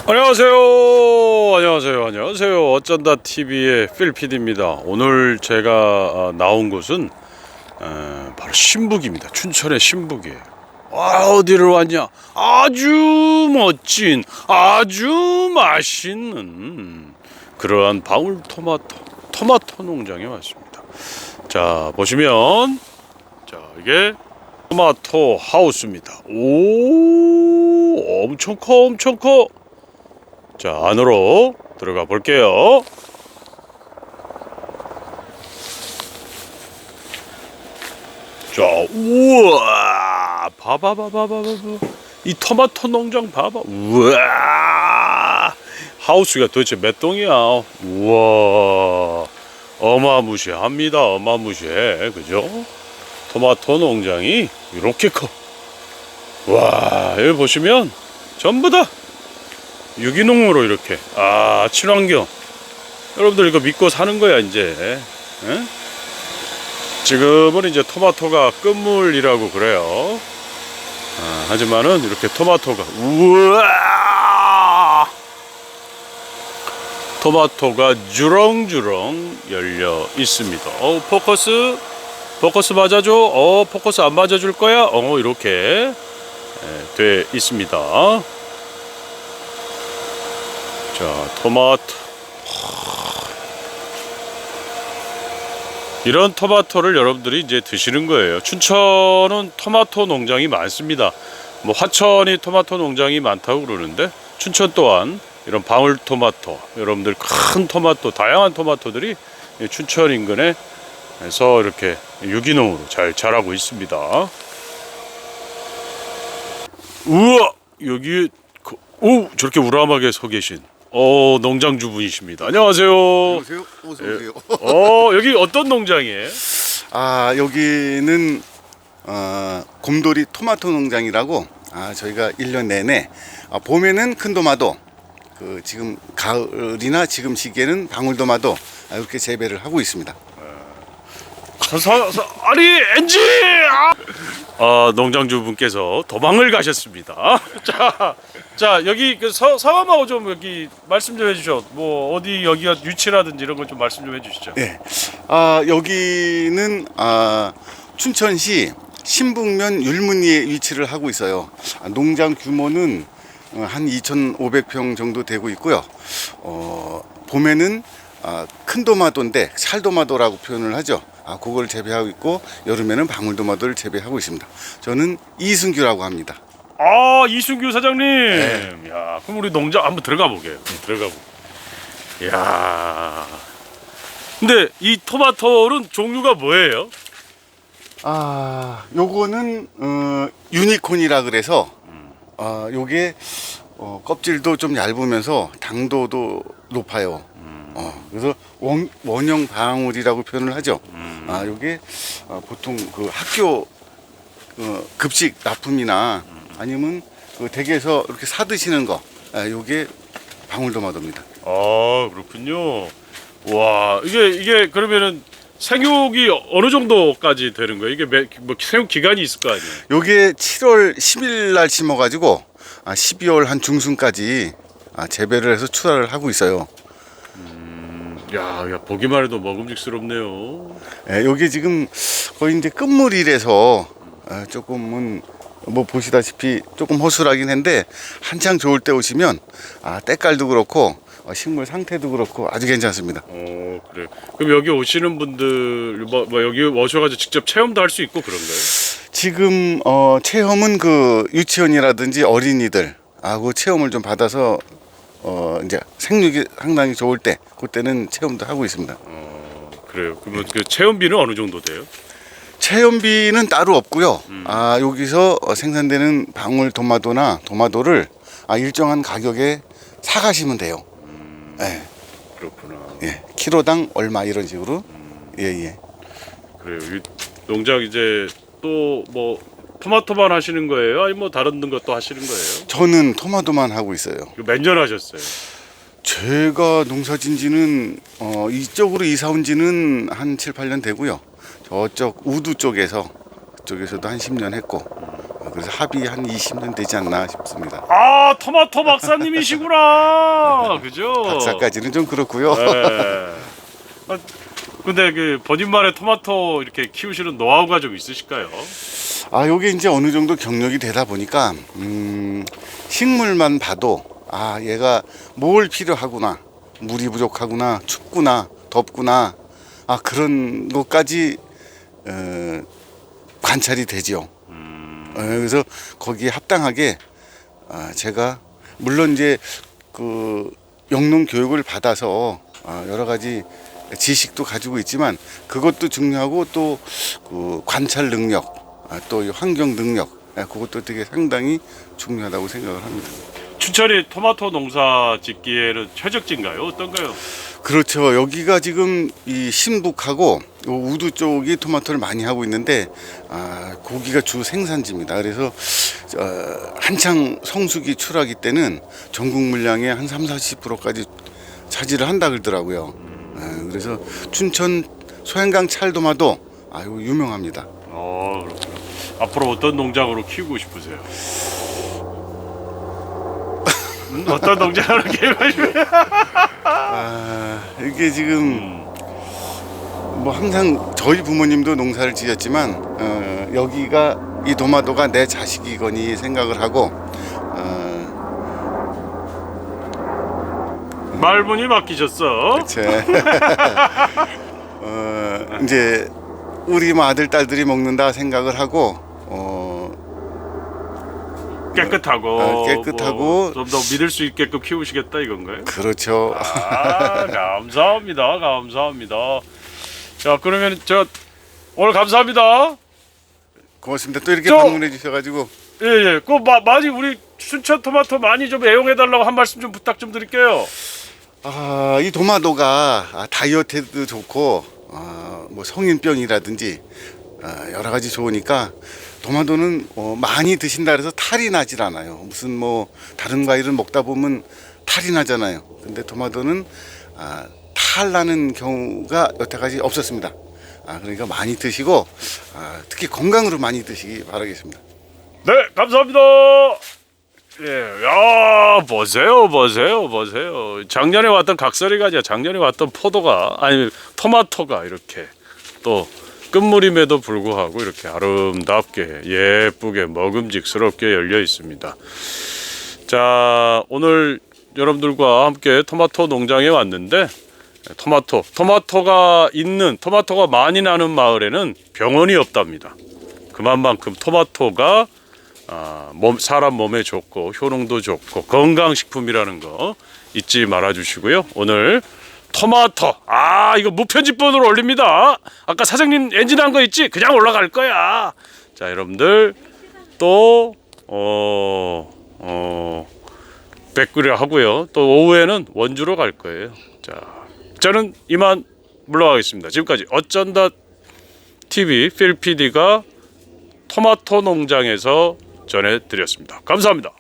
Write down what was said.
안녕하세요. 어쩐다 TV의 필PD입니다. 오늘 제가 나온 곳은 바로 신북입니다. 춘천의 신북이에요. 어디를 왔냐? 아주 멋진, 아주 맛있는 그러한 방울토마토 농장에 왔습니다. 자, 보시면, 자, 이게 토마토 하우스입니다. 오, 엄청 커. 자, 안으로 들어가 볼게요. 자, 우와, 봐봐. 이 토마토 농장 봐봐. 우와, 하우스가 도대체 몇 동이야? 우와, 어마무시합니다. 어마무시해. 그죠? 토마토 농장이 이렇게 커. 와, 여기 보시면 전부 다 유기농으로 이렇게, 친환경. 여러분들 이거 믿고 사는 거야 이제. 에? 지금은 이제 토마토가 끝물이라고 그래요. 하지만은 이렇게 토마토가, 우와, 토마토가 주렁주렁 열려 있습니다. 포커스 맞아줘. 포커스 안 맞아줄 거야. 이렇게 돼 있습니다. 자, 토마토. 이런 토마토를 여러분들이 이제 드시는 거예요. 춘천은 토마토 농장이 많습니다. 뭐 화천이 토마토 농장이 많다고 그러는데, 춘천 또한 이런 방울토마토, 여러분들 큰 토마토, 다양한 토마토들이 춘천 인근에서 이렇게 유기농으로 잘 자라고 있습니다. 우와, 여기 저렇게 우람하게 서 계신 농장주분이십니다. 안녕하세요. 안녕하세요. 어서 오세요. 여기 어떤 농장이에요? 여기는 곰돌이 토마토 농장이라고, 저희가 1년 내내 봄에는 큰 토마토, 지금 가을이나 지금 시기에는 방울토마토 이렇게 재배를 하고 있습니다. 아니, 엔지! 농장주분께서 도망을 가셨습니다. 자, 여기 성함하고 좀 여기 말씀 좀 해주셔. 뭐 어디 여기가 위치라든지 이런 걸 좀 말씀 좀 해주시죠. 네. 여기는 춘천시 신북면 율무리에 위치를 하고 있어요. 농장 규모는 한 2,500평 정도 되고 있고요. 봄에는 큰 토마토인데 찰토마토라고 표현을 하죠. 그걸 재배하고 있고, 여름에는 방울토마토를 재배하고 있습니다. 저는 이승규라고 합니다. 이순규 사장님. 네. 야, 그럼 우리 농장 한번 들어가 보게요. 야. 근데 이 토마토는 종류가 뭐예요? 요거는 유니콘이라 그래서 요게 껍질도 좀 얇으면서 당도도 높아요. 그래서 원형 방울이라고 표현을 하죠. 요게 보통 그 학교 급식 납품이나 아니면 그 댁에서 이렇게 사 드시는 거, 요게 방울토마토입니다. 그렇군요. 와, 이게 그러면은 생육이 어느 정도까지 되는 거예요? 이게 뭐 생육 기간이 있을 거 아니에요? 요게 7월 10일 날 심어가지고 12월 한 중순까지 재배를 해서 출하를 하고 있어요. 야, 보기만 해도 먹음직스럽네요. 요게 지금 거의 이제 끝물이라서 조금은 뭐 보시다시피 조금 허술하긴 한데, 한창 좋을 때 오시면 때깔도 그렇고 식물 상태도 그렇고 아주 괜찮습니다. 그래요. 그럼 여기 오시는 분들 뭐 여기 오셔가지고 직접 체험도 할 수 있고 그런가요? 지금 체험은 그 유치원이라든지 어린이들 그 체험을 좀 받아서 이제 생육이 상당히 좋을 때 그때는 체험도 하고 있습니다. 그래요. 그러면 그 체험비는 어느 정도 돼요? 체험비는 따로 없고요. 여기서 생산되는 방울토마토나 토마토를 일정한 가격에 사가시면 돼요. 네. 그렇구나. 예, 키로당 얼마 이런 식으로. 예. 그래요. 이 농장 이제 또 뭐 토마토만 하시는 거예요? 아니 뭐 다른 것도 하시는 거예요? 저는 토마토만 하고 있어요. 몇 년 하셨어요? 제가 농사진 지는 이쪽으로 이사 온 지는 한 7, 8년 되고요. 저쪽 우두 쪽에서도 한 10년 했고, 그래서 합이 한 20년 되지 않나 싶습니다. 아, 토마토 박사님이시구나. 그죠? 박사까지는 좀 그렇고요. 네. 아, 근데 그 본인만의 토마토 이렇게 키우시는 노하우가 좀 있으실까요? 아, 요게 이제 어느 정도 경력이 되다 보니까 식물만 봐도 아, 얘가 뭘 필요하구나, 물이 부족하구나, 춥구나, 덥구나, 아, 그런 것까지 관찰이 되죠. 그래서 거기에 합당하게 제가 물론 이제 그 영농 교육을 받아서 여러 가지 지식도 가지고 있지만 그것도 중요하고 또 그 관찰 능력, 또 이 환경 능력, 그것도 되게 상당히 중요하다고 생각을 합니다. 춘천이 토마토 농사 짓기에는 최적지인가요? 어떤가요? 그렇죠. 여기가 지금 이 신북하고 요 우두 쪽이 토마토를 많이 하고 있는데 고기가 주 생산지입니다. 그래서 한창 성수기 출하기 때는 전국 물량의 한 30-40%까지 차지를 한다 그러더라고요. 그래서 춘천 소양강 찰도마도 아유 유명합니다. 그렇구나. 앞으로 어떤 농장으로 키우고 싶으세요? 어떤 농장으로 키우시면? 이게 지금 뭐 항상 저희 부모님도 농사를 지었지만 여기가 이 도마도가 내 자식이거니 생각을 하고 말문이 막히셨어. 제 이제 우리 뭐 아들 딸들이 먹는다 생각을 하고 깨끗하고 좀 더 믿을 수 있게끔 키우시겠다 이건가요? 그렇죠. 감사합니다. 감사합니다. 자, 그러면 저 오늘 감사합니다. 고맙습니다. 또 이렇게 방문해 주셔가지고 예. 그 많이 우리 춘천 토마토 많이 좀 애용해 달라고 한 말씀 좀 부탁 좀 드릴게요. 이 도마도가 다이어트에도 좋고 뭐 성인병이라든지 여러 가지 좋으니까 도마도는 많이 드신다 그래서 탈이 나질 않아요. 무슨 뭐 다른 과일은 먹다 보면 탈이 나잖아요. 근데 도마도는 탈 나는 경우가 여태까지 없었습니다. 그러니까 많이 드시고 특히 건강으로 많이 드시기 바라겠습니다. 네, 감사합니다. 예, 야, 보세요. 작년에 왔던 각설이가 아니라 작년에 왔던 포도가 아니 토마토가 이렇게 또 끝물임에도 불구하고 이렇게 아름답게 예쁘게 먹음직스럽게 열려 있습니다. 자, 오늘 여러분들과 함께 토마토 농장에 왔는데 토마토가 많이 나는 마을에는 병원이 없답니다. 그만큼 토마토가 사람 몸에 좋고 효능도 좋고 건강식품이라는 거 잊지 말아 주시고요. 오늘 토마토 이거 무편집본으로 올립니다. 아까 사장님 엔진한 거 있지? 그냥 올라갈 거야. 자, 여러분들 또 백그려 하고요. 또 오후에는 원주로 갈 거예요. 자, 저는 이만 물러가겠습니다. 지금까지 어쩐다 TV 필 PD가 토마토 농장에서 전해드렸습니다. 감사합니다.